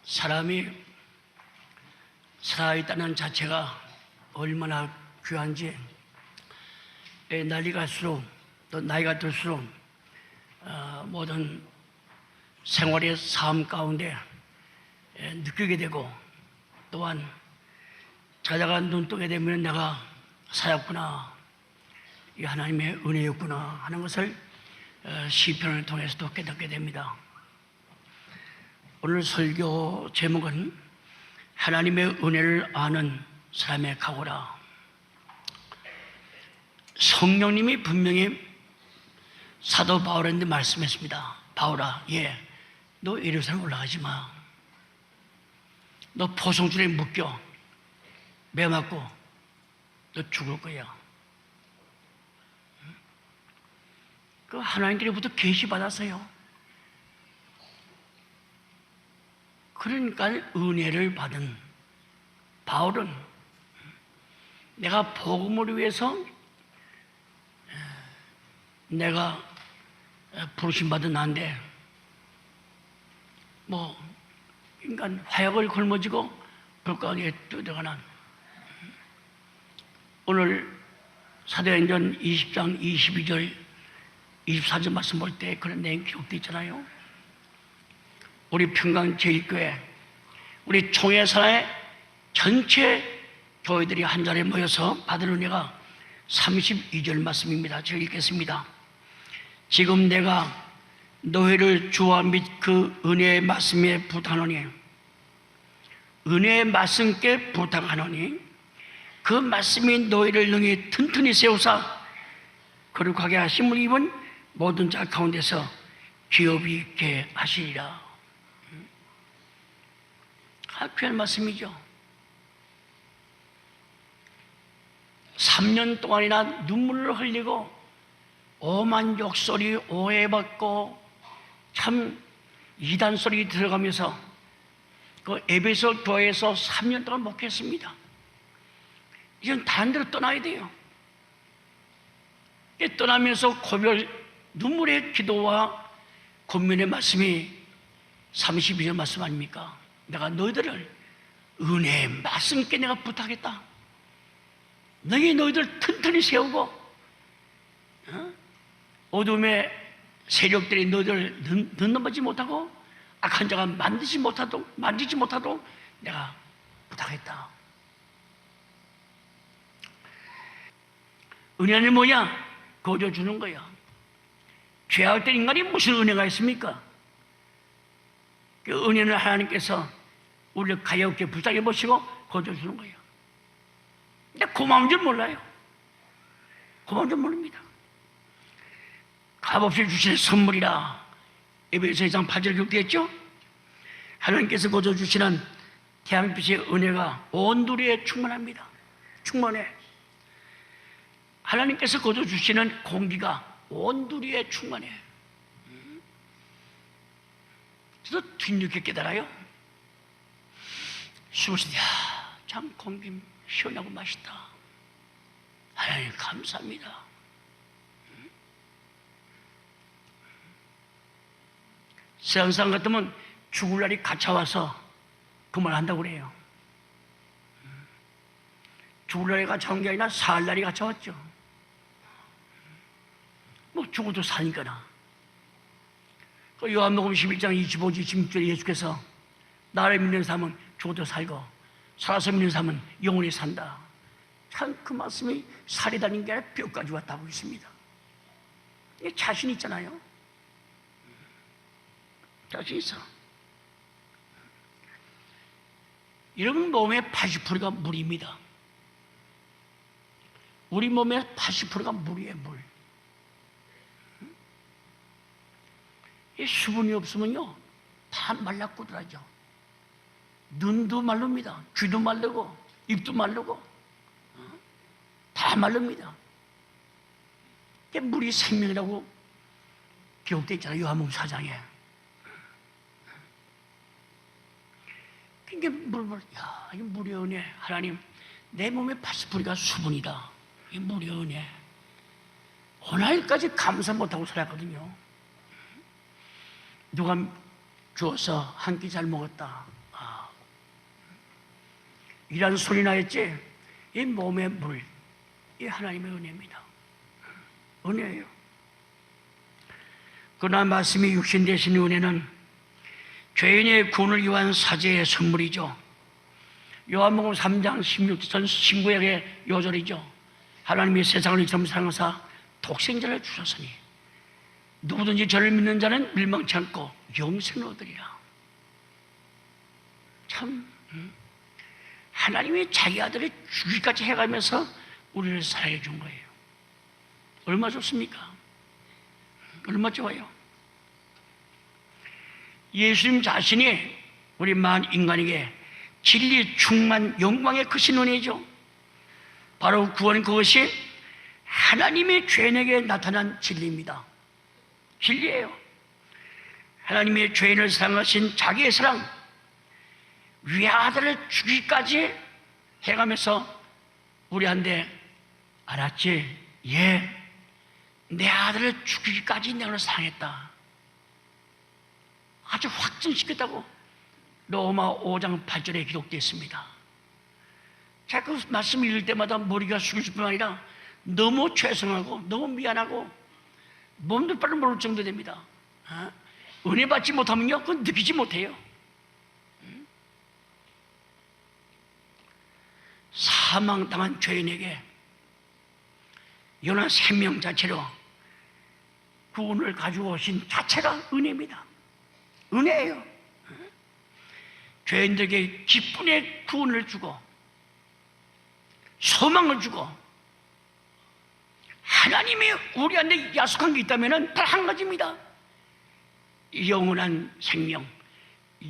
사람이 살아있다는 자체가 얼마나 귀한지 날이 갈수록 또 나이가 들수록 모든 생활의 삶 가운데 느끼게 되고, 또한 자다가 눈 뜨게 되면 내가 살았구나, 이 하나님의 은혜였구나 하는 것을 시편을 통해서도 깨닫게 됩니다. 오늘 설교 제목은 하나님의 은혜를 아는 사람의 각오라. 성령님이 분명히 사도 바울한테 말씀했습니다. 바울아, 너 예루살렘 올라가지 마. 너 포성줄에 묶여 매 맞고 너 죽을 거야. 그 하나님께로부터 계시받았어요. 그러니까 은혜를 받은 바울은 내가 복음을 위해서 내가 부르심받은 나인데 인간 화약을 걸머지고 불가운데 뛰어들어가는, 오늘 사도행전 20장 22절 24절 말씀 볼 때 그런 내용 기록되어 있잖아요. 우리 평강 제1교회 우리 총회사의 전체 교회들이 한 자리에 모여서 받은 은혜가 32절 말씀입니다. 제가 읽겠습니다. 지금 내가 너희를 주와 및 그 은혜의 말씀에 부탁하노니, 은혜의 말씀께 부탁하노니 그 말씀이 너희를 능히 튼튼히 세우사 거룩하게 하심을 입은 모든 자 가운데서 기업이 있게 하시리라. 귀한 말씀이죠. 3년 동안이나 눈물을 흘리고 오만 욕소리 오해받고 참 이단 소리 들어가면서 그 에베소 교회에서 3년 동안 목회했습니다. 이젠 다른 데로 떠나야 돼요. 떠나면서 고별 눈물의 기도와 권면의 말씀이 32절 말씀 아닙니까? 내가 너희들을 은혜의 말씀께 내가 부탁했다. 너희들 튼튼히 세우고 어둠의 세력들이 너희들을 넘어지 못하고 악한 자가 만지지 못하도록 내가 부탁했다. 은혜는 뭐야? 거저주는 거야. 죄할 때 인간이 무슨 은혜가 있습니까? 그 은혜는 하나님께서 우리를 가볍게 불쌍히 보시고 거저주는 거예요. 근데 고마운 줄 몰라요. 고마운 줄 모릅니다. 값없이 주시는 선물이라 에베소 2장 8절 기록되었죠? 하나님께서 거저주시는 태양빛의 은혜가 온 두리에 충만합니다. 충만해. 하나님께서 거저주시는 공기가 온 두리에 충만해. 그래서 뒤늦게 깨달아요. 숨을 쉬다, 참 공기 시원하고 맛있다. 하나님 감사합니다. 세상 사람 같으면 죽을 날이 갇혀와서 그 말 한다고 그래요. 죽을 날이 갇혀온 게 아니라 살 날이 갇혀왔죠. 죽어도 사니까나. 요한복음 11장 25절 26절에 예수께서 나를 믿는 사람은 죽어도 살고 살아서 믿는 사람은 영원히 산다. 참 그 말씀이 살이 달린 게 아니라 뼈까지 왔다고 있습니다. 자신 있잖아요. 자신 있어. 여러분 몸의 80%가 물입니다. 우리 몸의 80%가 물이에요. 물. 이 수분이 없으면요 다 말라꾸드라져. 눈도 마릅니다. 귀도 마르고 입도 마르고 다 마릅니다. 물이 생명이라고 기록되어 있잖아요. 요한복음 4장에. 이게 이게 물의 은혜. 하나님, 내 몸의 80%가 수분이다. 이 물의 은혜. 오늘까지 감사 못하고 살았거든요. 누가 주어서 한 끼 잘 먹었다. 이란 소리 나였지? 이 몸의 물, 이 하나님의 은혜입니다. 은혜예요. 그러나 말씀이 육신 되신 은혜는 죄인의 구원을 위한 사제의 선물이죠. 요한복음 3장 16절 신구약의 요절이죠. 하나님이 세상을 이처럼 사랑하사 독생자를 주셨으니 누구든지 저를 믿는 자는 멸망치 않고 영생을 얻으리라. 참 하나님이 자기 아들을 죽이기까지 해가면서 우리를 사랑해 준 거예요. 얼마 좋습니까? 얼마 좋아요. 예수님 자신이 우리 만 인간에게 진리 충만 영광의 크신 은혜죠. 바로 구원, 그것이 하나님의 죄인에게 나타난 진리입니다. 진리예요. 하나님의 죄인을 사랑하신 자기의 사랑, 위아들을 죽이기까지 해가면서 우리한테 알았지? 예, 내 아들을 죽이기까지 내가 사랑했다. 아주 확증시켰다고 로마 5장 8절에 기록되어 있습니다. 제가 그 말씀을 읽을 때마다 머리가 숙여질 뿐 아니라 너무 죄송하고 너무 미안하고 몸도 빨리 모를 정도 됩니다. 은혜 받지 못하면요, 그건 느끼지 못해요. 사망당한 죄인에게 연한 생명 자체로 구원을 가지고 오신 자체가 은혜입니다. 은혜예요. 죄인들에게 기쁨의 구원을 주고 소망을 주고, 하나님이 우리한테 약속한 게 있다면 단 한 가지입니다. 영원한 생명,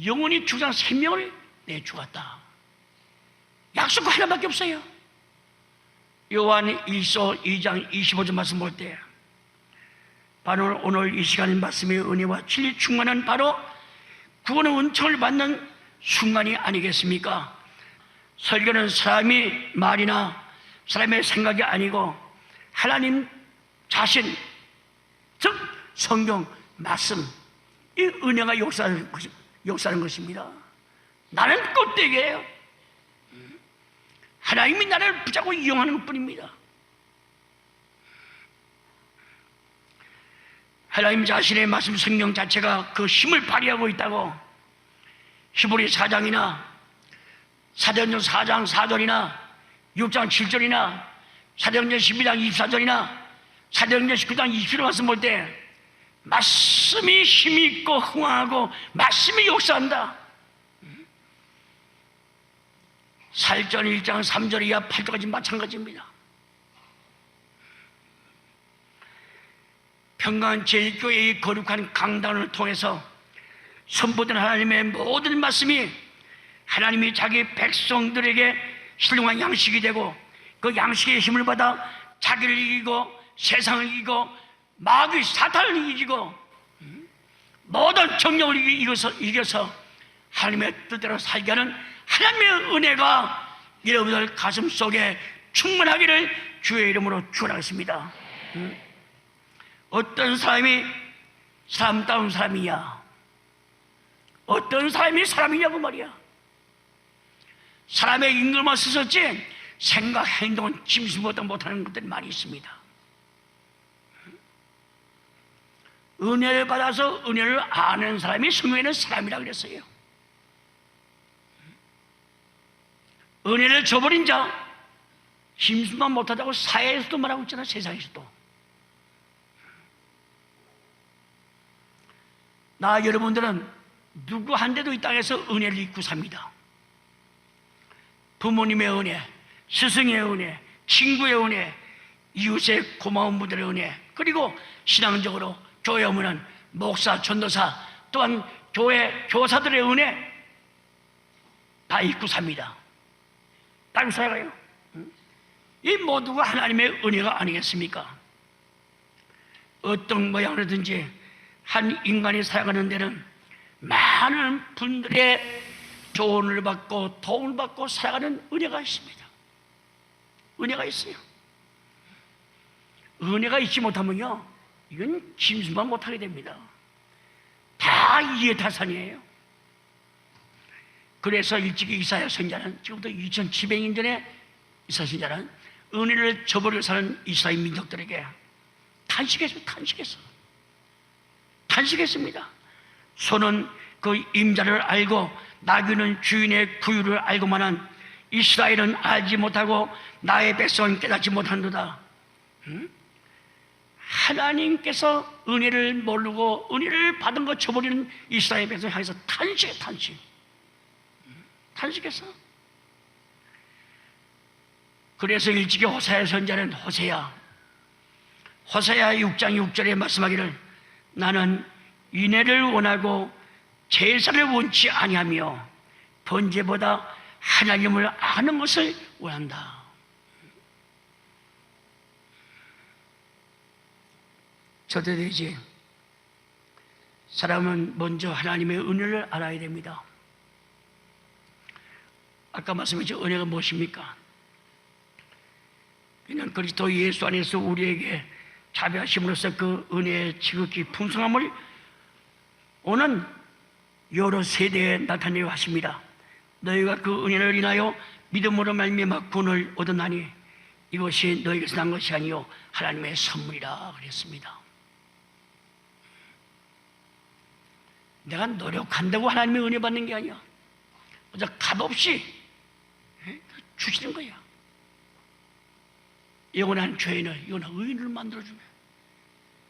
영원히 주장 생명을 내주었다. 약속 하나밖에 없어요. 요한 1서 2장 25절 말씀 볼 때, 바로 오늘 이 시간의 말씀의 은혜와 진리 충만한 바로 구원의 은총을 받는 순간이 아니겠습니까? 설교는 사람이 말이나 사람의 생각이 아니고 하나님 자신, 즉 성경 말씀, 이 은혜가 역사하는 것입니다. 나는 껍데기예요. 하나님이 나를 붙잡고 이용하는 것뿐입니다. 하나님 자신의 말씀 성경 자체가 그 힘을 발휘하고 있다고 히브리 4장이나 사도행전 4장 4절이나 6장 7절이나 사도행전 12장 24절이나 사도행전 19장 20절 말씀 볼 때 말씀이 힘이 있고 흥황하고 말씀이 역사한다. 사일전 1장 3절 이하 8절까지 마찬가지입니다. 평강 제1교회의 거룩한 강단을 통해서 선포된 하나님의 모든 말씀이 하나님이 자기 백성들에게 훌륭한 양식이 되고, 그 양식의 힘을 받아 자기를 이기고 세상을 이기고 마귀 사탄을 이기고 모든 정령을 이겨서 하나님의 뜻대로 살게 하는 하나님의 은혜가 여러분들 가슴 속에 충만하기를 주의 이름으로 축원하겠습니다. 어떤 사람이 사람다운 사람이냐, 어떤 사람이 사람이냐고 말이야. 사람의 임금만 쓰셨지 생각, 행동은 짐승보다 못하는 것들이 많이 있습니다. 은혜를 받아서 은혜를 아는 사람이 성경에는 사람이라고 그랬어요. 은혜를 저버린 자, 짐승만 못하다고 사회에서도 말하고 있잖아, 세상에서도. 나 여러분들은 누구 한테도 이 땅에서 은혜를 입고 삽니다. 부모님의 은혜, 스승의 은혜, 친구의 은혜, 이웃의 고마운 분들의 은혜, 그리고 신앙적으로 교회 오면은 목사, 전도사, 또한 교회 교사들의 은혜 다 입고 삽니다. 다른 살아가요. 이 모두가 하나님의 은혜가 아니겠습니까? 어떤 모양이든지 한 인간이 살아가는 데는 많은 분들의 조언을 받고 도움을 받고 살아가는 은혜가 있습니다. 은혜가 있어요. 은혜가 있지 못하면요, 이건 짐승만 못하게 됩니다. 다 이해타산이에요. 그래서 일찍이 이사야 선지자는, 지금부터 2700년 전에 이사야 선지자는 은혜를 저버리고 사는 이스라엘 민족들에게 탄식했습니다. 소는 그 임자를 알고 나귀는 주인의 구유를 알고만은 이스라엘은 알지 못하고 나의 백성은 깨닫지 못한도다. 하나님께서 은혜를 모르고 은혜를 받은 거 저버리는 이스라엘 백성을 향해서 탄식했어. 그래서 일찍이 호세아 선지자는 호세아 6장 6절에 말씀하기를 나는 인애를 원하고 제사를 원치 아니하며 번제보다 하나님을 아는 것을 원한다. 저도 되지. 사람은 먼저 하나님의 은혜를 알아야 됩니다. 아까 말씀하신 은혜가 무엇입니까? 그냥 그리스도 예수 안에서 우리에게 자비하심으로써 그 은혜의 지극히 풍성함을 오는 여러 세대에 나타내려 하십니다. 너희가 그 은혜를 인하여 믿음으로 말미암아 구원을 얻었나니 이것이 너희에게서 난 것이 아니요 하나님의 선물이라 그랬습니다. 내가 노력한다고 하나님의 은혜 받는 게 아니야. 값없이 주시는 거야. 영원한 죄인을 영원한 의인을 만들어주면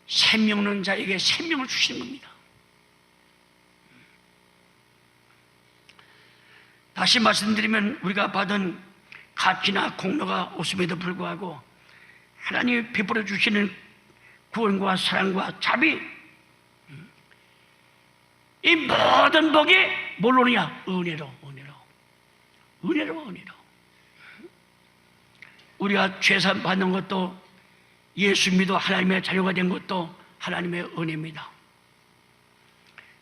생명 없는 자에게 생명을 주시는 겁니다. 다시 말씀드리면 우리가 받은 가치나 공로가 없음에도 불구하고 하나님이 베풀어 주시는 구원과 사랑과 자비, 이 모든 복이 뭘로 오느냐? 은혜로. 우리가 죄산 받는 것도 예수 믿어 하나님의 자녀가 된 것도 하나님의 은혜입니다.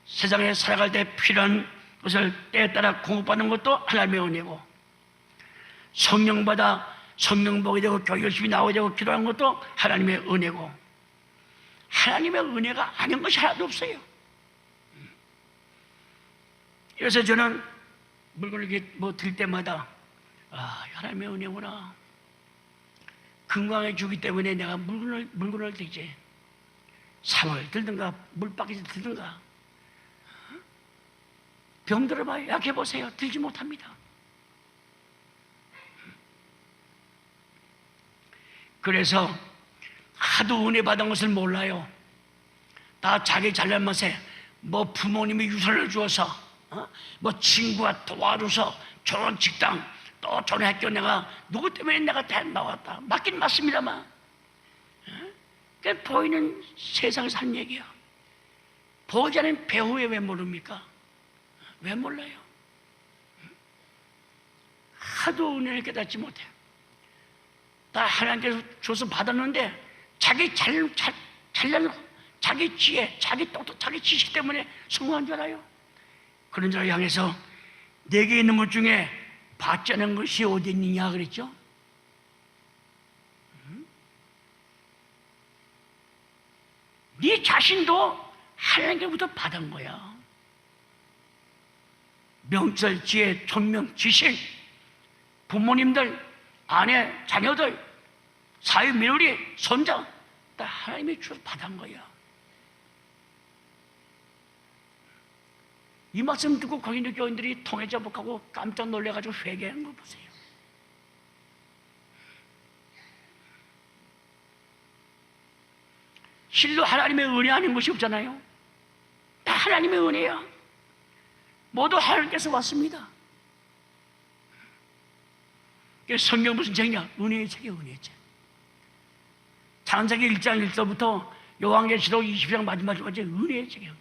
세상에 살아갈 때 필요한 것을 때에 따라 공급받는 것도 하나님의 은혜고, 성령받아 성령 보게 되고 교회 열심히 나오게 되고 기도하는 것도 하나님의 은혜고, 하나님의 은혜가 아닌 것이 하나도 없어요. 그래서 저는 물건을 이렇게 들 때마다 하나님의 은혜구나. 건강해 주기 때문에 내가 물건을 들지. 상을 들든가 물바퀴를 들든가 병 들어봐요. 약해 보세요. 들지 못합니다. 그래서 하도 은혜 받은 것을 몰라요. 다 자기 잘난 맛에 부모님이 유산을 주어서 친구가 도와줘서 좋은 직장 또 좋은 학교 내가 누구 때문에 내가 대학 나왔다. 맞긴 맞습니다만 보이는 세상에서 한 얘기야. 보지 않은 배후에 왜 모릅니까? 왜 몰라요? 하도 은혜를 깨닫지 못해요. 다 하나님께서 줘서 받았는데 자기 잘난 자기 지혜, 자기 똑똑, 자기 지식 때문에 성공한 줄 알아요. 그런 자를 향해서 내게 있는 것 중에 받지 않은 것이 어디 있느냐 그랬죠? 네 자신도 하나님께부터 받은 거야. 명철, 지혜, 총명, 지식, 부모님들, 아내, 자녀들, 사위, 며느리, 손자 다 하나님이 주셔서 받은 거야. 이 말씀 듣고 거기 있는 교인들이 통해자복하고 깜짝 놀래가지고 회개하는 거 보세요. 실로 하나님의 은혜 아닌 것이 없잖아요. 다 하나님의 은혜야. 모두 하나님께서 왔습니다. 성경 무슨 책이냐? 은혜의 책이에요. 은혜의 책. 창세기 1장 1절부터 요한계시록 20장 마지막까지 은혜의 책이에요.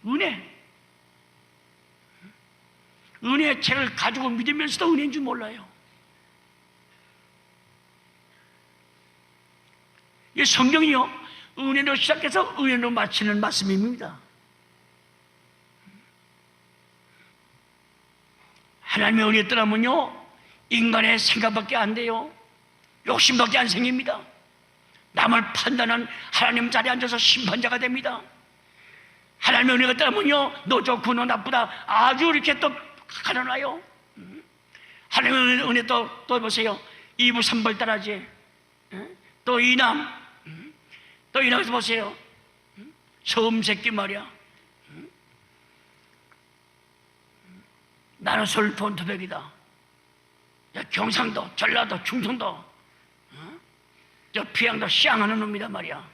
은혜의 책을 가지고 믿으면서도 은혜인 줄 몰라요. 이 성경이요, 은혜로 시작해서 은혜로 마치는 말씀입니다. 하나님의 은혜 떠나면요, 인간의 생각밖에 안 돼요. 욕심밖에 안 생깁니다. 남을 판단한 하나님 자리에 앉아서 심판자가 됩니다. 하나님의 은혜가 떠나면요, 너 좋고 너 나쁘다 아주 이렇게 또 가려놔요. 하나님의 은혜 또 보세요. 2부 3벌 따라지. 또 이남, 또 이남에서 보세요. 처음 새끼 말이야. 나는 서울 본토백이다. 경상도, 전라도, 충청도, 저 피양도 시향하는 놈이다 말이야.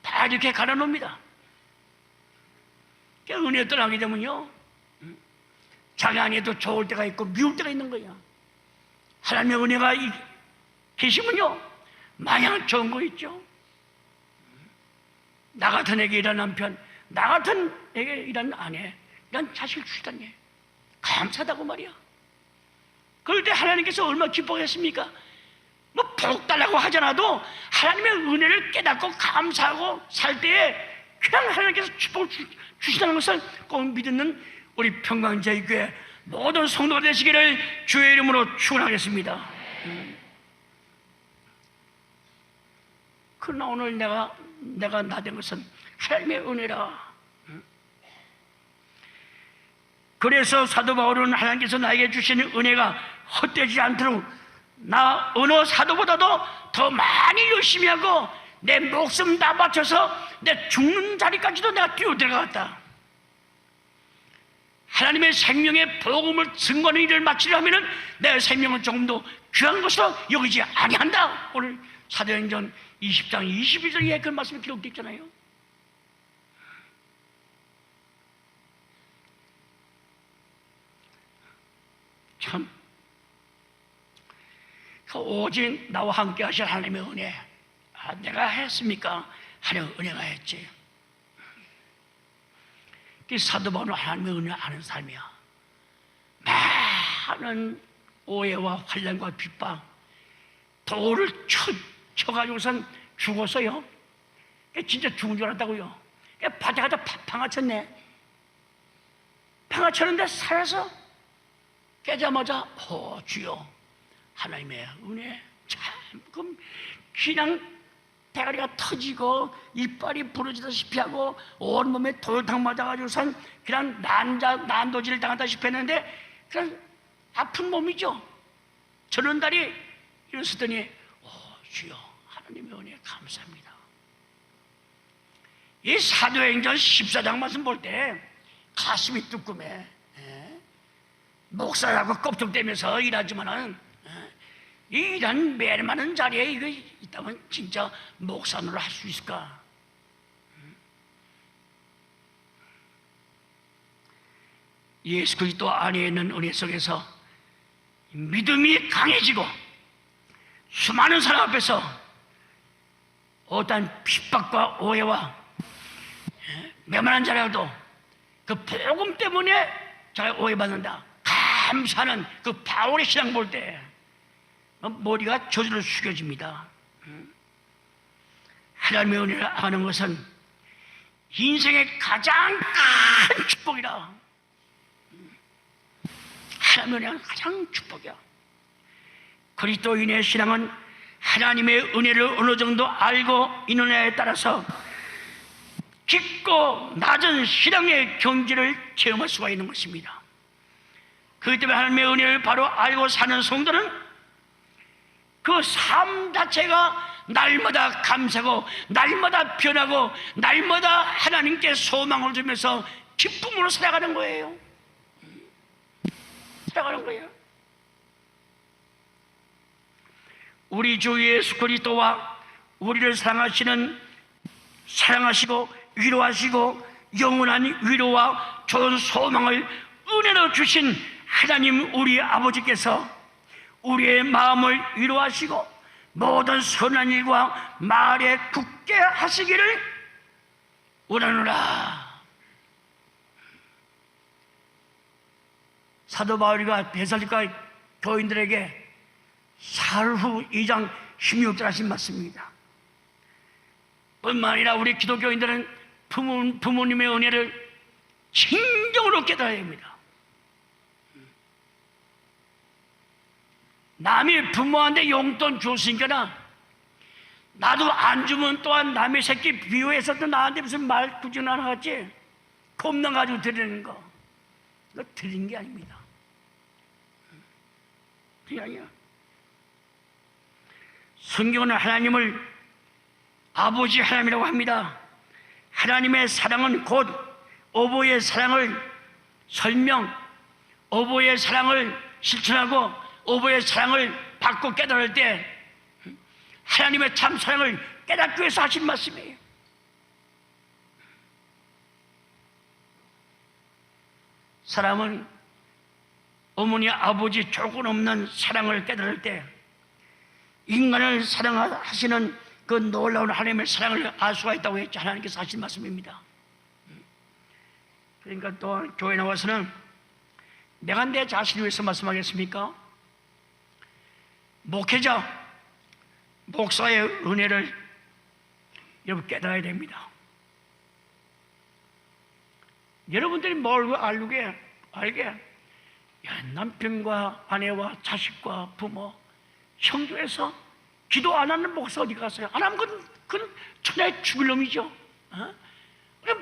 다 이렇게 가는 놈이다. 은혜 떠나게 되면요, 자기 안에도 좋을 때가 있고 미울 때가 있는 거야. 하나님의 은혜가 계시면요, 마냥 좋은 거 있죠. 나 같은 애게 일한 남편, 나 같은 애게 일한 아내, 난 자식을 주시다니 감사하다고 말이야. 그럴 때 하나님께서 얼마나 기뻐하겠습니까? 뭐 복 달라고 하잖아도 하나님의 은혜를 깨닫고 감사하고 살 때에 그냥 하나님께서 축복을 주시다는 것을 꼭 믿는 우리 평강제일교회 모든 성도가 되시기를 주의 이름으로 축원하겠습니다. 그러나 오늘 내가 나된 것은 하나님의 은혜라. 그래서 사도 바울은 하나님께서 나에게 주시는 은혜가 헛되지 않도록 나 어느 사도보다도 더 많이 열심히 하고 내 목숨 다 바쳐서 내 죽는 자리까지도 내가 뛰어들어갔다. 하나님의 생명의 복음을 증거하는 일을 마치려 하면은 내 생명은 조금 더 귀한 것으로 여기지 아니한다. 오늘 사도행전 20장 21절에 그 말씀이 기록되어 있잖아요. 참, 오직 나와 함께 하실 하나님의 은혜. 내가 했습니까? 하나님의 은혜가 했지. 이 사도 바울은 하나님의 은혜 아는 삶이야. 많은 오해와 환난과 핍박, 돌을 쳐가지고선 죽었어요. 진짜 죽은 줄 알았다고요. 바다가다 팡아 쳤네. 팡아 쳤는데 살아서 깨자마자 주여 하나님의 은혜. 참 그냥 대가리가 터지고 이빨이 부러지다시피 하고 온몸에 돌탕 맞아가지고선 그냥 난도질을 당하다시피 했는데 그냥 아픈 몸이죠. 저런 달이 일어섰더니 주여 하나님의 은혜 감사합니다. 이 사도행전 14장 말씀 볼 때 가슴이 뜨끔해. 목사라고 껍질대면서 일하지만은 이런 매일많은 자리에 이거 있다면 진짜 목사노를 할 수 있을까? 예수 그리스도 안에 있는 은혜 속에서 믿음이 강해지고 수많은 사람 앞에서 어떠한 핍박과 오해와 매만한 자라도 그 복음 때문에 자가 오해받는다. 감사하는 그 바울의 신앙 볼 때 머리가 저절로 숙여집니다. 하나님의 은혜를 아는 것은 인생의 가장 큰 축복이라. 하나님의 은혜가 가장 축복이야. 그리스도인의 신앙은 하나님의 은혜를 어느 정도 알고 있느냐에 따라서 깊고 낮은 신앙의 경지를 체험할 수가 있는 것입니다. 그렇기 때문에 하나님의 은혜를 바로 알고 사는 성도는 그 삶 자체가 날마다 감사하고 날마다 변하고 날마다 하나님께 소망을 주면서 기쁨으로 살아가는 거예요. 살아가는 거예요. 우리 주 예수 그리스도와 우리를 사랑하시고 위로하시고 영원한 위로와 좋은 소망을 은혜로 주신 하나님 우리 아버지께서 우리의 마음을 위로하시고 모든 선한 일과 말에 굳게 하시기를 원하노라. 사도 바울이가 데살로니가 교인들에게 사흘후 2장 16절 하신 말씀입니다. 뿐만 아니라 우리 기독교인들은 부모님의 은혜를 진정으로 깨달아야 합니다. 남이 부모한테 용돈 줬으니까 나도 안 주면 또한 남의 새끼 비유해서 또 나한테 무슨 말 굳이나 하지. 겁나 가지고 드리는 거. 이거 드리는 게 아닙니다. 그게 아니야. 성경은 하나님을 아버지 하나님이라고 합니다. 하나님의 사랑은 곧 어버이의 사랑을 어버이의 사랑을 실천하고 어버이의 사랑을 받고 깨달을 때 하나님의 참 사랑을 깨닫기 위해서 하신 말씀이에요. 사람은 어머니 아버지 조건 없는 사랑을 깨달을 때 인간을 사랑하시는 그 놀라운 하나님의 사랑을 알 수가 있다고 했죠. 하나님께서 하신 말씀입니다. 그러니까 또 교회 나와서는 내가 내 자신을 위해서 말씀하겠습니까? 목회자, 목사의 은혜를 여러분 깨달아야 됩니다. 여러분들이 뭘 알게 남편과 아내와 자식과 부모, 형제에서 기도 안 하는 목사 어디 갔어요? 안 하면 그건 천하의 죽을 놈이죠.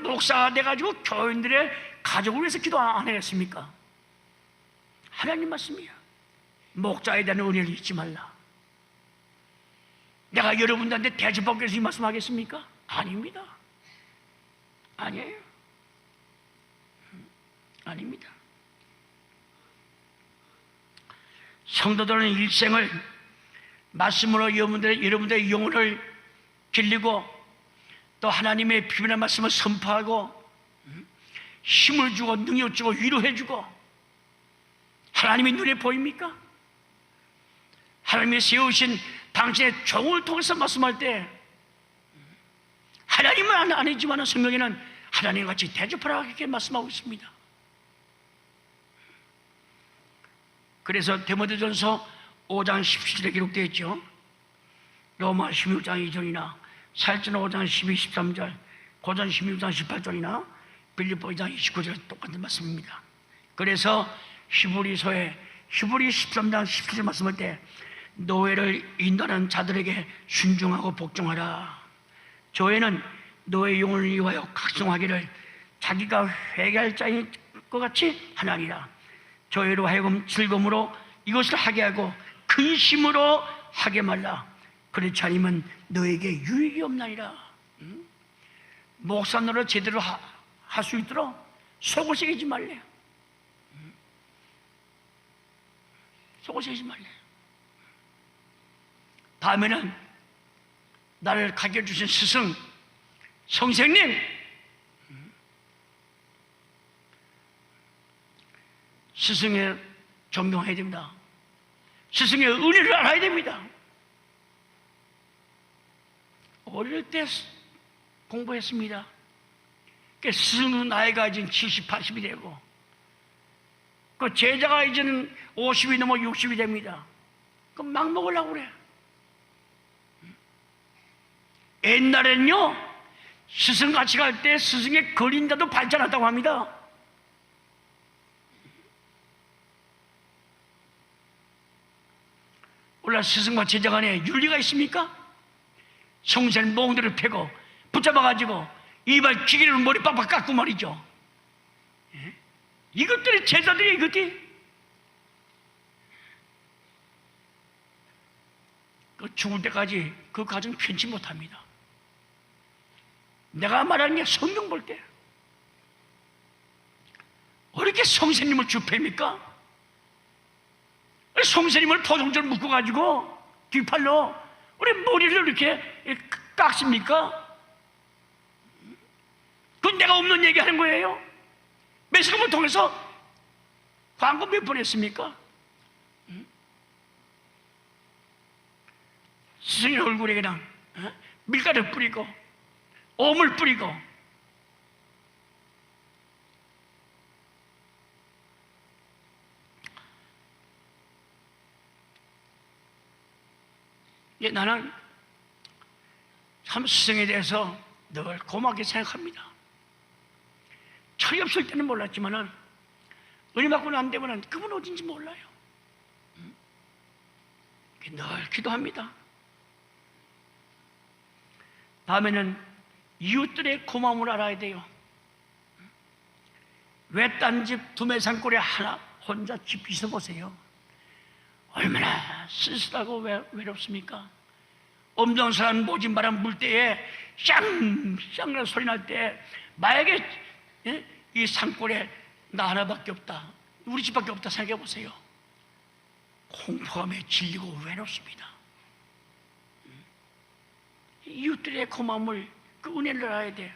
목사가 돼가지고 교인들의 가족을 위해서 기도 안 하겠습니까? 하나님 말씀이야. 목자에 대한 은혜를 잊지 말라. 내가 여러분들한테 대접받기 위해서 이 말씀하겠습니까? 아닙니다. 아니에요. 아닙니다. 성도들은 일생을 말씀으로 여러분들의 영혼을 길리고 또 하나님의 비밀한 말씀을 선포하고 힘을 주고 능력 주고 위로해 주고 하나님이 눈에 보입니까? 하나님이 세우신 당신의 종을 통해서 말씀할 때 하나님은 아니지만 성경에는 하나님같이 대접하라 이렇게 말씀하고 있습니다. 그래서 디모데전서 5장 17절에 기록되어 있죠. 로마 16장 2절이나 사일전 5장 12, 13절, 고전 16장 18절이나 빌립보 2장 29절 똑같은 말씀입니다. 그래서 히브리 13장 17절 말씀할 때 노예를 인도하는 자들에게 순종하고 복종하라. 조회는 노예 영혼을 위하여 각성하기를 자기가 회개할 자인 것 같이 하나니라. 조회로 하여금 즐거움으로 이것을 하게 하고 근심으로 하게 말라. 그렇지 않으면 너에게 유익이 없나니라. 목사 노릇 제대로 할 수 있도록 속을 새기지 말래요. 속을 새기지 말래요. 다음에는 나를 가르쳐주신 스승, 선생님, 스승의 존경해야 됩니다. 스승의 은혜를 알아야 됩니다. 어릴 때 공부했습니다. 스승은 나이가 이제 70, 80이 되고 그 제자가 이제는 50이 넘어 60이 됩니다. 그럼 막 먹으려고 그래. 옛날엔요 스승 같이 갈 때 스승의 그림자도 발전했다고 합니다. 원래 스승과 제자 간에 윤리가 있습니까? 성실 몽들을 패고 붙잡아가지고 이발 기계로 머리 빡빡 깎고 말이죠. 이것들이 제자들이 이것들이 죽을 때까지 그 가정 편치 못합니다. 내가 말하는 게 성경 볼 때 어떻게 성세님을 주패입니까? 성세님을 포동줄 묶어가지고 뒷팔로 우리 머리를 이렇게 깎습니까? 그건 내가 없는 얘기 하는 거예요. 매스컴을 통해서 광고 몇 번 했습니까? 스승의 얼굴에 그냥 밀가루 뿌리고 오물 뿌리고 나는 참 스승에 대해서 늘 고맙게 생각합니다. 철이 없을 때는 몰랐지만은 은혜 받고 난 되면은 그분 어딘지 몰라요. 늘 기도합니다. 다음에는 이웃들의 고마움을 알아야 돼요. 외딴 집 두메산골에 하나 혼자 집 있어 보세요. 얼마나 쓸쓸하고 외롭습니까? 엄동산 모진바람 불 때에 쌍쌍 소리 날 때 만약에 이 산골에 나 하나밖에 없다, 우리 집밖에 없다 생각해 보세요. 공포감에 질리고 외롭습니다. 이웃들의 고마움을, 그 은혜를 알아야 돼.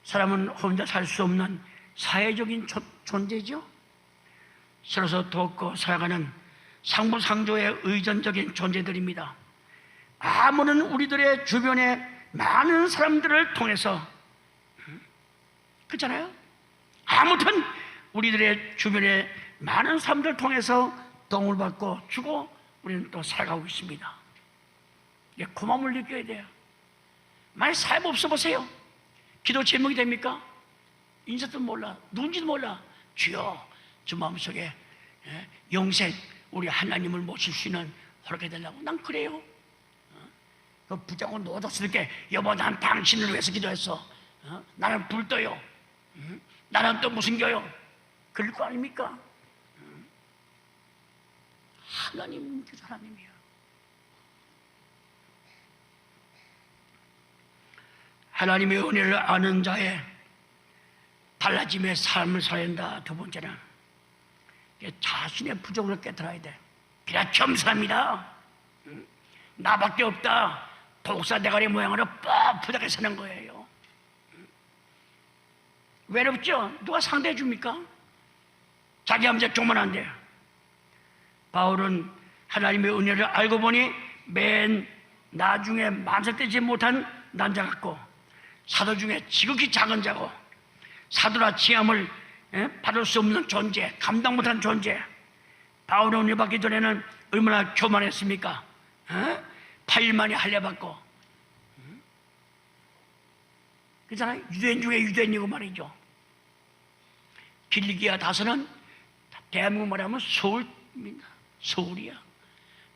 사람은 혼자 살 수 없는 사회적인 존재죠. 서로서 돕고 살아가는 상부상조의 의존적인 존재들입니다. 아무런 우리들의 주변에 많은 사람들을 통해서, 그렇잖아요? 아무튼 우리들의 주변에 많은 사람들을 통해서 도움을 받고 주고 우리는 또 살아가고 있습니다. 고마움을 느껴야 돼요. 만약 삶 없어 보세요. 기도 제목이 됩니까? 인사도 몰라, 누군지도 몰라. 주여, 저 마음속에 영생 우리 하나님을 모실 수 있는 그렇게 되려고 난 그래요. 그 부정은 노독스럽게 여보 난 당신을 위해서 기도했어. 나는 불떠요. 나는 또 무슨 교요? 그럴 거 아닙니까? 하나님 그 하나님이야. 하나님의 은혜를 아는 자의 달라짐의 삶을 살아야 한다. 두 번째는 자신의 부족을 깨달아야 돼. 그냥 겸손합니다. 나밖에 없다. 독사 대가리 모양으로 뻣뻣하게 사는 거예요. 외롭죠? 누가 상대해 줍니까? 자기 함자 조만한데. 바울은 하나님의 은혜를 알고 보니 맨 나중에 만삭되지 못한 남자 같고, 사도 중에 지극히 작은 자고, 사도라 칭함을 받을 수 없는 존재, 감당 못한 존재. 바울은 은혜 받기 전에는 얼마나 교만했습니까? 8일 만에 할례받고, 그렇잖아요. 유대인 중에 유대인이고 말이죠. 길리기아 다서는 대한민국 말하면 서울입니다. 서울이야.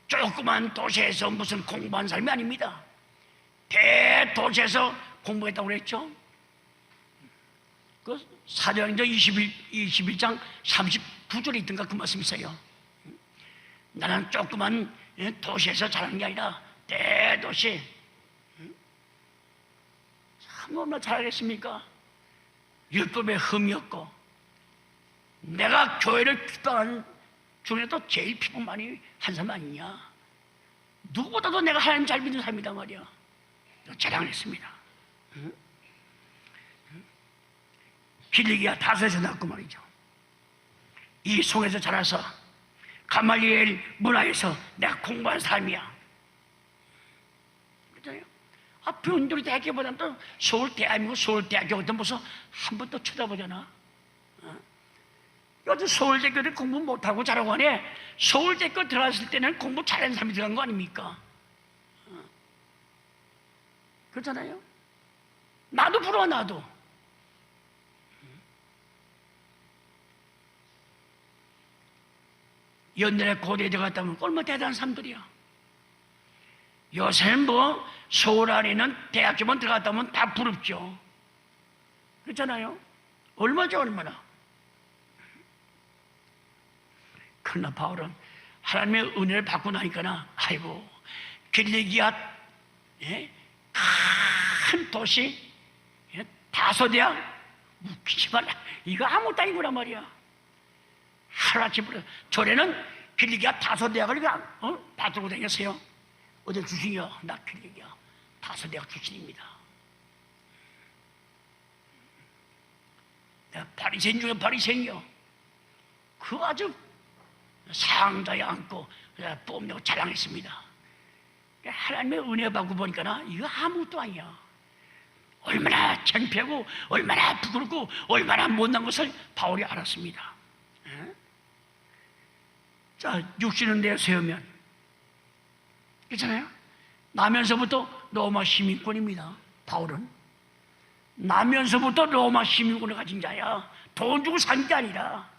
조그만 도시에서 무슨 공부한 삶이 아닙니다. 대도시에서 공부했다고 그랬죠. 그 사도행전 21장 39절에 있던가 그 말씀이 있어요. 나는 조그만 도시에서 자란 게 아니라 대도시. 참 얼마나 잘하겠습니까? 율법에 흠이 없고, 내가 교회를 핍박한 중에도 제일 핍박 많이 한 사람 아니냐. 누구보다도 내가 하나님 잘 믿는 사람이다 말이야. 자랑을 했습니다. 길리기아 다섯에서 낳고 말이죠. 이 송에서 자라서 가말리엘 문화에서 내가 공부한 삶이야. 그렇잖아요. 변두리 대학교보다는 또 서울 대한민국 서울 대학교 같은 모습 한 번 더 쳐다보잖아. 요즘 서울대교를 공부 못하고 자라고 하네. 서울대교 들어갔을 때는 공부 잘하는 사람이 들어간 거 아닙니까? 그렇잖아요. 나도 부러워. 나도 옛날에 고대에 들어갔다면 얼마나 대단한 사람들이야. 요새는 뭐 서울 안에 있는 대학교만 들어갔다면 다 부럽죠. 그렇잖아요. 얼마죠 얼마나. 그러나 바울은 하나님의 은혜를 받고 나니까, 아이고, 길리기아 큰 도시 다섯 대학, 웃기지 말라, 이거 아무것도 아니구나 말이야. 하루아침에 전에는 길리기아 다섯 대학을 받들고 다녔어요. 어디 주신이요? 나 길리기아 다섯 대학 출신입니다. 내가 바리새인 중에 바리새인이요. 그 아주 상자에 앉고 뽐내고 자랑했습니다. 하나님의 은혜 받고 보니까 이거 아무것도 아니야. 얼마나 창피하고 얼마나 부끄럽고 얼마나 못난 것을 바울이 알았습니다. 자, 육신은 내세우면, 그렇잖아요. 나면서부터 로마 시민권입니다. 바울은 나면서부터 로마 시민권을 가진 자야. 돈 주고 산 게 아니라.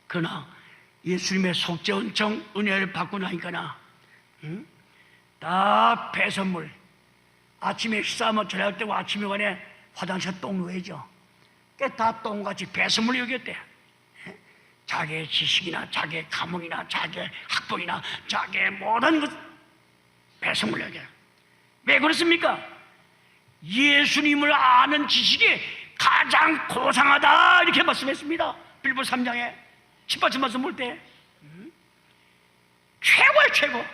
그러나 예수님의 속죄 은총 은혜를 받고 나니까 다 배선물, 아침에 식사하면 저녁 때고 아침에 관에 화장실 똥 누워야죠. 다 똥같이 배설물로 여겼대. 자기의 지식이나 자기의 가문이나 자기의 학벌이나 자기의 모든 것 배설물로 여겨. 왜 그렇습니까? 예수님을 아는 지식이 가장 고상하다 이렇게 말씀했습니다. 빌보 3장에 18절 말씀 볼 때 최고의 최고.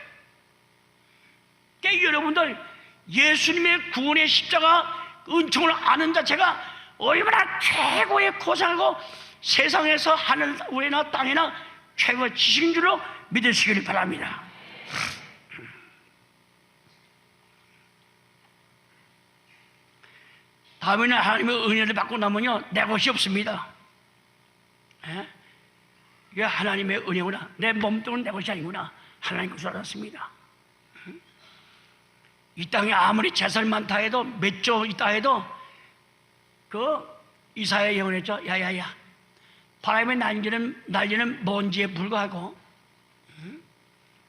그러니까 여러분들 예수님의 구원의 십자가 은총을 아는 자체가 얼마나 최고의 고상하고 세상에서 하늘 위나 땅이나 최고의 지식인 줄로 믿으시기를 바랍니다. 다음에는 하나님의 은혜를 받고 나면요 내 것이 없습니다. 이게 하나님의 은혜구나. 내 몸뚱은 내 것이 아니구나. 하나님 것을 알았습니다. 이 땅에 아무리 재산 많다 해도 몇 조 있다 해도 그 이사야 예언했죠. 야야야 바람에 날리는 먼지에 불과하고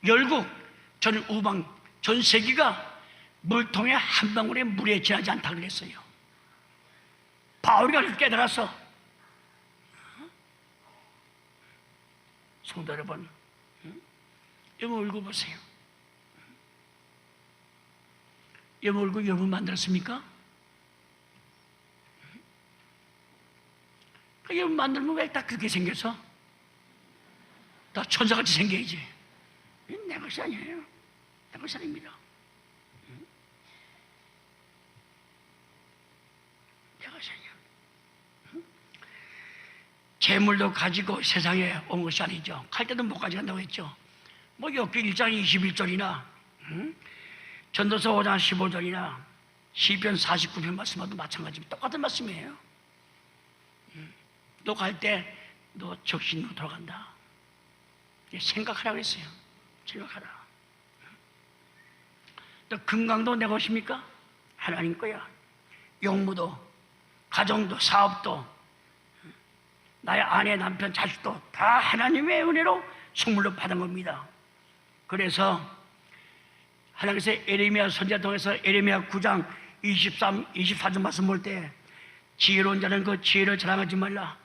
열국 전 우방 전 세계가 물통에 한 방울의 물에 지나지 않다 그랬어요. 바울이 깨달았어. 성도 여러분, 여러분 읽어보세요. 여러분 얼굴 여러분 만들었습니까? 여러분 만들면 왜 다 그렇게 생겨서? 다 천사같이 생겨야지. 내 것이 아니에요. 내 것이 아닙니다. 내 것이 아니에요. 재물도 가지고 세상에 온 것이 아니죠. 갈 때도 못 가져간다고 했죠. 뭐 욥기 1장 21절이나 전도서 5장 15절이나 시편 49편 말씀하고도 마찬가지입니다. 똑같은 말씀이에요. 너 갈 때 너 적신으로 돌아간다. 생각하라고 했어요. 생각하라. 또 건강도 내 것입니까? 하나님 거야. 용무도 가정도 사업도 나의 아내 남편 자식도 다 하나님의 은혜로 선물로 받은 겁니다. 그래서 하나님께서 에레미야 선지자 통해서 에레미야 9장 23, 24절 말씀 볼 때 지혜로운 자는 그 지혜를 자랑하지 말라.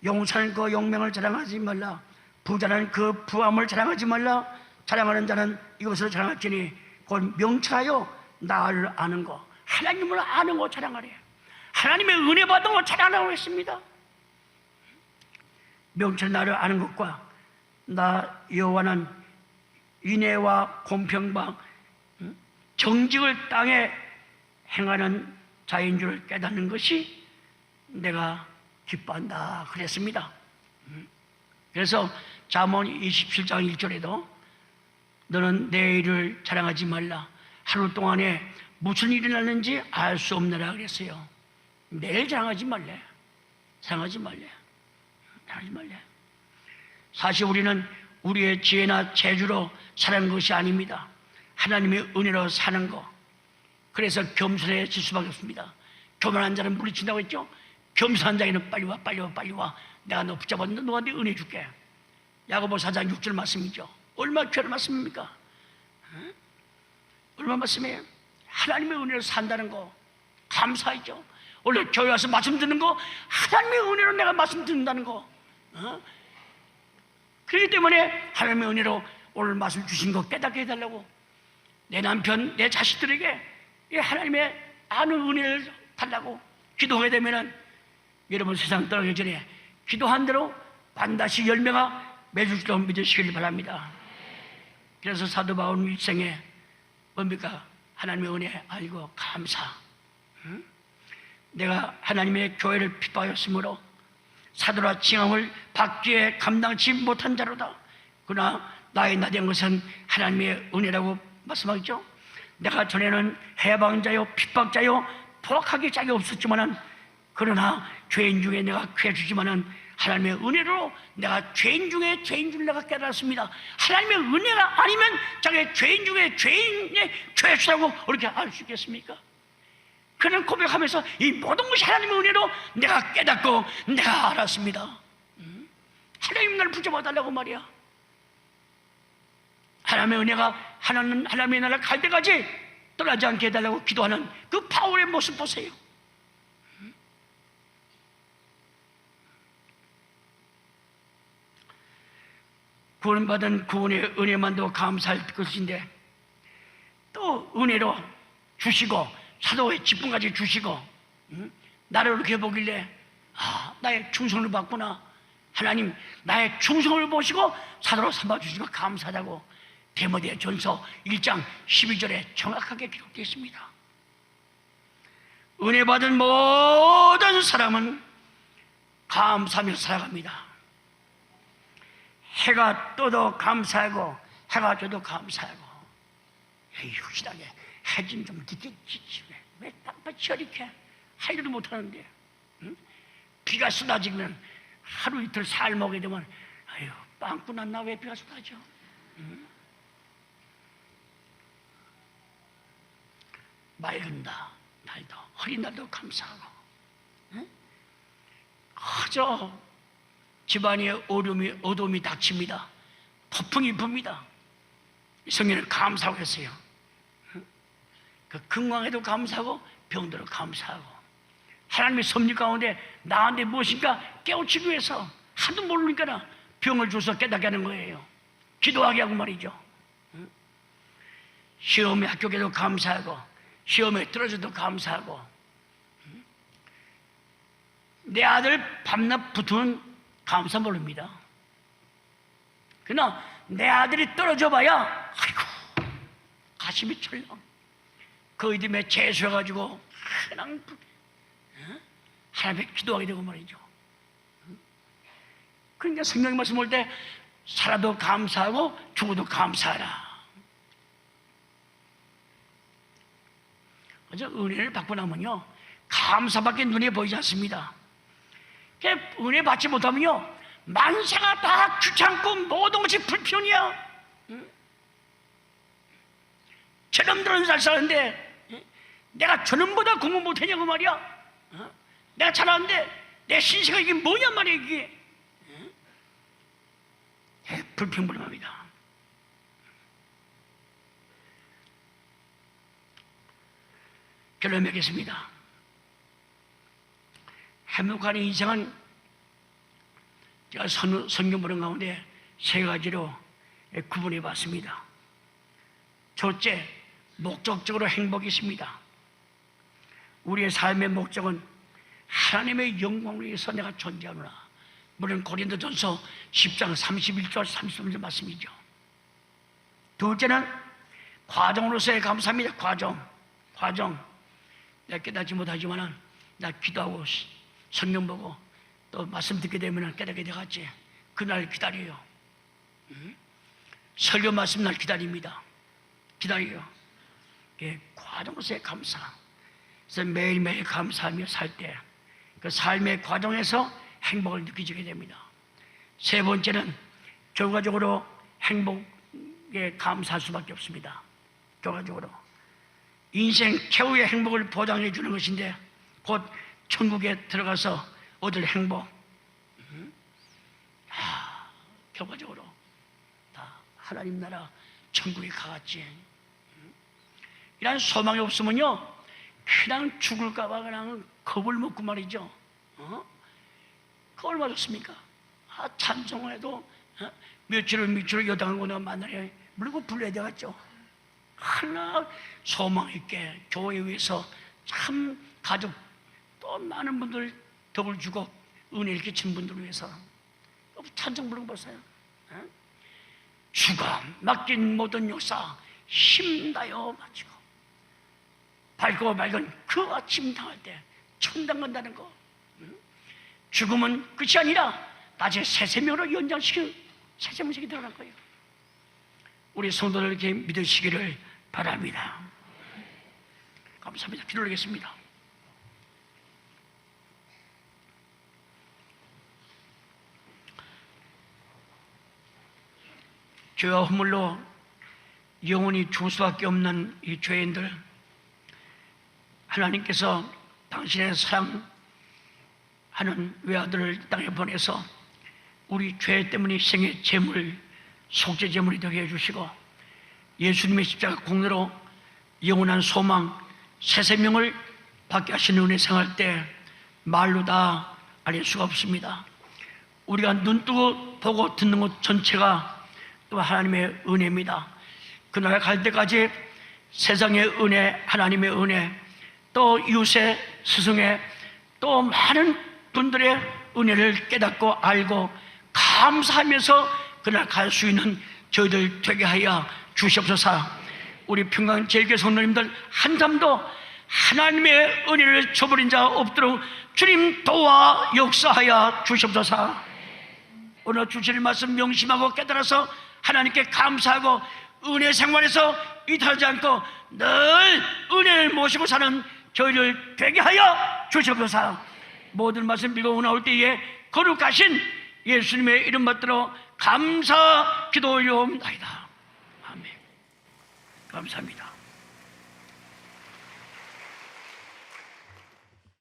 용사는 그 용명을 자랑하지 말라. 부자는 그 부함을 자랑하지 말라. 자랑하는 자는 이것을 자랑할지니 곧 명철하여 나를 아는 거, 하나님을 아는 거 자랑하래. 하나님의 은혜 받은 거 자랑하라고 했습니다. 명철 나를 아는 것과 나 여호와는 인애와 공평과 정직을 땅에 행하는 자인 줄 깨닫는 것이 내가 기뻐한다 그랬습니다. 그래서 잠언 27장 1절에도 너는 내일을 자랑하지 말라. 하루 동안에 무슨 일이 났는지 알 수 없느라 그랬어요. 내일 자랑하지 말래. 자랑하지 말래. 자랑하지 말래. 사실 우리는 우리의 지혜나 재주로 사는 것이 아닙니다. 하나님의 은혜로 사는 것. 그래서 겸손해질 수밖에 없습니다. 교만한 자는 물리친다고 했죠. 겸손한 자에는 빨리 와, 빨리 와, 빨리 와. 내가 너 붙잡았는데 너한테 은혜 줄게. 야고보 4장 6절 말씀이죠. 얼마나 귀한 말씀입니까? 얼마나 말씀이에요? 하나님의 은혜로 산다는 거 감사하죠. 원래 교회 와서 말씀 듣는 거 하나님의 은혜로 내가 말씀 듣는다는 거. 그렇기 때문에 하나님의 은혜로 오늘 말씀 주신 거 깨닫게 해달라고. 내 남편, 내 자식들에게 하나님의 아는 은혜를 달라고 기도하게 되면은 여러분 세상 떠나기 전에 기도한 대로 반드시 열매가 맺을 줄 믿으시길 바랍니다. 그래서 사도 바울 일생에 뭡니까? 하나님의 은혜 알고 감사. 내가 하나님의 교회를 핍박하였으므로 사도라 칭함을 받기에 감당치 못한 자로다. 그러나 나의 나된 것은 하나님의 은혜라고 말씀하겠죠. 내가 전에는 해방자요 핍박자요 포악하기 짝이 없었지만은 그러나 죄인 중에 내가 괴주지만은 하나님의 은혜로 내가 죄인 중에 죄인 줄 내가 깨달았습니다. 하나님의 은혜가 아니면 자기 죄인 중에 죄인의 죄수라고 어떻게 알 수 있겠습니까? 그는 고백하면서 이 모든 것이 하나님의 은혜로 내가 깨닫고 내가 알았습니다. 하나님 나를 붙잡아 달라고 말이야. 하나님의 은혜가 하나님의 나라를 갈 때까지 떠나지 않게 해달라고 기도하는 그 바울의 모습 보세요. 구원받은 구원의 은혜만도 감사할 것인데 또 은혜로 주시고 사도의 직분까지 주시고 나를 이렇게 보길래 나의 충성을 받구나, 하나님 나의 충성을 보시고 사도로 삼아주신 거 감사하다고 디모데 전서 1장 12절에 정확하게 기록되어 있습니다. 은혜 받은 모든 사람은 감사하며 살아갑니다. 해가 떠도 감사하고 해가 져도 감사하고, 유일하게 해 좀 늦게 지지, 왜 땅밭이 이렇게 할 일도 못하는데, 비가 쏟아지면 하루 이틀 살 먹게 되면 아유 빵꾸 났나, 왜 비가 쏟아져? 맑은 날도 흐린 날도 감사하고, 그저 집안에 어둠이 닥칩니다. 폭풍이 붑니다. 성경은 감사하고 했어요. 그 건강에도 감사하고 병들어 감사하고, 하나님의 섭리 가운데 나한테 무엇인가 깨우치기 위해서 하도 모르니까 병을 줘서 깨닫게 하는 거예요. 기도하게 하고 말이죠. 시험에 합격해도 감사하고 시험에 떨어져도 감사하고, 내 아들 밤낮 붙으면 감사 모릅니다. 그러나 내 아들이 떨어져 봐야 아이고 가슴이 철렁, 그 이듬해 재수해가지고 그냥 하나님께 기도하게 되고 말이죠. 그러니까 성경 말씀 볼 때 살아도 감사하고 죽어도 감사하라. 그래서 은혜를 받고 나면요 감사밖에 눈에 보이지 않습니다. 은혜 받지 못하면요 만사가 다 귀찮고 모든 것이 불편이야. 저놈들은 잘 사는데 내가 저놈보다 공부 못하냐고 말이야. 내가 잘하는데 내 신세가 이게 뭐냐 말이야. 이게 불평불만합니다. 결론 맺겠습니다. 행복한 인생은 제가 성경 보는 가운데 세 가지로 구분해 봤습니다. 첫째, 목적적으로 행복이 있습니다. 우리의 삶의 목적은 하나님의 영광을 위해서 내가 존재하노라. 물론 고린도전서 10장 31절 33절 말씀이죠. 둘째는 과정으로서의 감사입니다. 과정. 내가 깨닫지 못하지만 나 기도하고 성경 보고 또 말씀 듣게 되면 깨닫게 되겠지. 그날 기다려요. 설교 말씀 날 기다립니다. 기다려요. 과정으로서의 감사. 그래서 매일매일 감사하며 살 때 그 삶의 과정에서 행복을 느끼게 됩니다. 세 번째는 결과적으로 행복에 감사할 수밖에 없습니다. 결과적으로 인생 최후의 행복을 보장해 주는 것인데 곧 천국에 들어가서 얻을 행복. 결과적으로 다 하나님 나라 천국에 가겠지. 이런 소망이 없으면요 그냥 죽을까봐 그냥 겁을 먹고 말이죠. 겁을 맞았습니까? 찬송해도 며칠을 여당하고 내가 만나려 물고 불러야 되겠죠. 하나 소망 있게 교회 위해서 참 가족 또 많은 분들 덕을 주고 은혜를 끼친 분들을 위해서 찬송 부르고 보세요. 주가 맡긴 모든 역사 힘다여 마치고 밝고 맑은 그 아침 당할 때 천당 간다는 거. 죽음은 끝이 아니라 낮에 새 생명으로 연장시키는 새 생명식이 들어갈 거예요. 우리 성도들 이렇게 믿으시기를 바랍니다. 감사합니다. 기도를 하겠습니다. 죄와 허물로 영원히 죽을 수밖에 없는 이 죄인들, 하나님께서 당신의 사랑하는 외아들을 땅에 보내서 우리 죄 때문에 희생의 제물, 속죄 제물이 되게 해주시고 예수님의 십자가 공로로 영원한 소망, 새 생명을 받게 하시는 은혜 생활 때 말로 다 알릴 수가 없습니다. 우리가 눈 뜨고 보고 듣는 것 전체가 또 하나님의 은혜입니다. 그날 갈 때까지 세상의 은혜, 하나님의 은혜, 또 유세, 스승의 또 많은 분들의 은혜를 깨닫고 알고 감사하면서 그날 갈 수 있는 저희들 되게 하여 주시옵소서. 우리 평강제일교회 성도님들 한 사람도 하나님의 은혜를 저버린 자 없도록 주님 도와 역사하여 주시옵소서. 오늘 주실 말씀 명심하고 깨달아서 하나님께 감사하고 은혜 생활에서 이탈하지 않고 늘 은혜를 모시고 사는 저희를 되게 하여 주시옵소서. 모든 말씀 읽어 나올 때에 거룩하신 예수님의 이름 받들어 감사 기도 올려옵나이다. 아멘. 감사합니다.